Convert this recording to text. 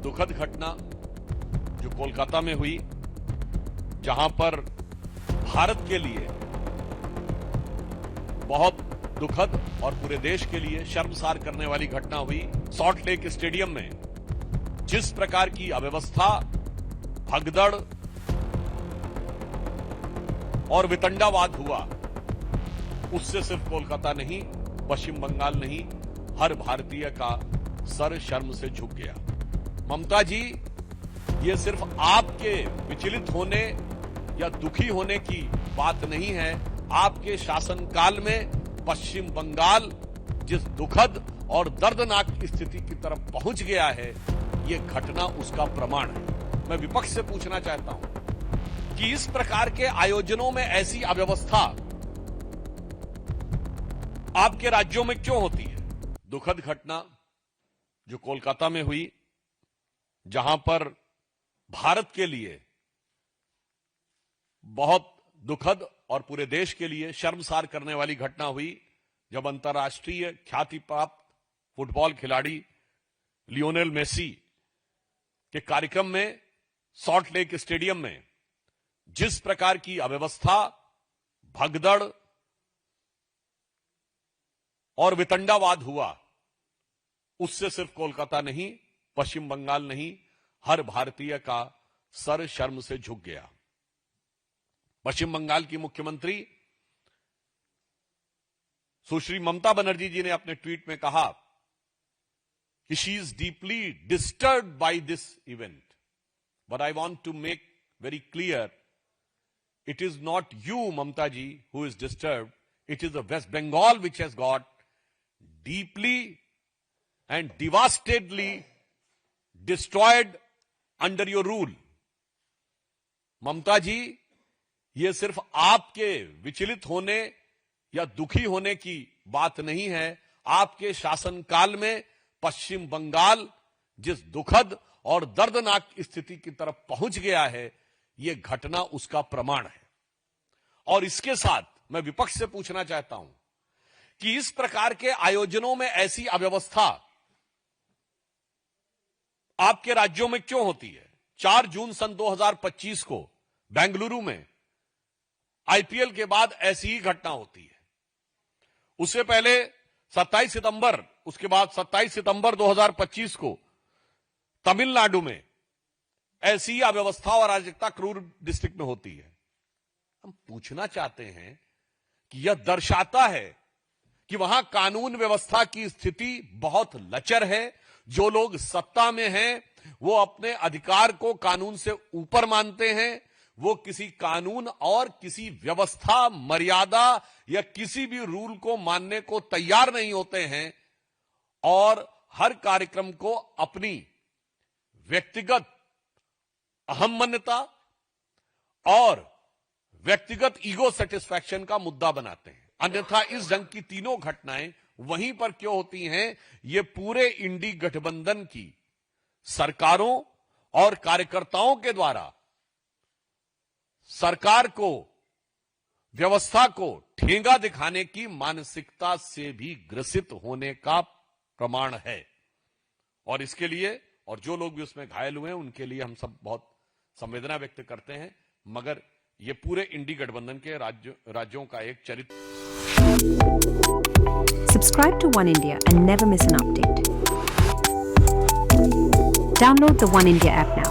दुखद घटना जो कोलकाता में हुई, जहां पर भारत के लिए बहुत दुखद और पूरे देश के लिए शर्मसार करने वाली घटना हुई। सॉल्ट लेक स्टेडियम में जिस प्रकार की अव्यवस्था, भगदड़ और वितंडावाद हुआ, उससे सिर्फ कोलकाता नहीं, पश्चिम बंगाल नहीं, हर भारतीय का सर शर्म से झुक गया। ममता जी, ये सिर्फ आपके विचलित होने या दुखी होने की बात नहीं है। आपके शासनकाल में पश्चिम बंगाल जिस दुखद और दर्दनाक स्थिति की तरफ पहुंच गया है, ये घटना उसका प्रमाण है। मैं विपक्ष से पूछना चाहता हूं कि इस प्रकार के आयोजनों में ऐसी अव्यवस्था आपके राज्यों में क्यों होती है? दुखद घटना जो कोलकाता में हुई, जहां पर भारत के लिए बहुत दुखद और पूरे देश के लिए शर्मसार करने वाली घटना हुई, जब अंतर्राष्ट्रीय ख्याति प्राप्त फुटबॉल खिलाड़ी लियोनेल मेसी के कार्यक्रम में सॉल्ट लेक स्टेडियम में जिस प्रकार की अव्यवस्था, भगदड़ और वितंडावाद हुआ, उससे सिर्फ कोलकाता नहीं, पश्चिम बंगाल नहीं, हर भारतीय का सर शर्म से झुक गया। पश्चिम बंगाल की मुख्यमंत्री सुश्री ममता बनर्जी जी ने अपने ट्वीट में कहा कि she is deeply disturbed by this event, but I want to make very clear, it is not you Mamata ji who is disturbed, it is the West Bengal which has got deeply and devastatedly destroyed under your rule. Mamata ji, यह सिर्फ आपके विचलित होने या दुखी होने की बात नहीं है। आपके शासनकाल में पश्चिम बंगाल जिस दुखद और दर्दनाक स्थिति की तरफ पहुंच गया है, यह घटना उसका प्रमाण है। और इसके साथ मैं विपक्ष से पूछना चाहता हूं कि इस प्रकार के आयोजनों में ऐसी अव्यवस्था आपके राज्यों में क्यों होती है? 4 जून सन 2025 को बेंगलुरु में आईपीएल के बाद ऐसी ही घटना होती है। उससे पहले 27 सितंबर, उसके बाद 27 सितंबर 2025 को तमिलनाडु में ऐसी अव्यवस्था और अराजकता क्रूर डिस्ट्रिक्ट में होती है। हम पूछना चाहते हैं कि यह दर्शाता है कि वहां कानून व्यवस्था की स्थिति बहुत लचर है। जो लोग सत्ता में हैं, वो अपने अधिकार को कानून से ऊपर मानते हैं। वो किसी कानून और किसी व्यवस्था, मर्यादा या किसी भी रूल को मानने को तैयार नहीं होते हैं और हर कार्यक्रम को अपनी व्यक्तिगत अहम्मन्यता और व्यक्तिगत ईगो सेटिस्फैक्शन का मुद्दा बनाते हैं। अन्यथा इस ढंग की तीनों घटनाएं वहीं पर क्यों होती हैं? ये पूरे इंडी गठबंधन की सरकारों और कार्यकर्ताओं के द्वारा सरकार को, व्यवस्था को ठेंगा दिखाने की मानसिकता से भी ग्रसित होने का प्रमाण है। और इसके लिए, और जो लोग भी उसमें घायल हुए हैं, उनके लिए हम सब बहुत संवेदना व्यक्त करते हैं। मगर ये पूरे इंडी गठबंधन के राज्यों का एक चरित्र। Subscribe to One India and never miss an update. Download the One India app now.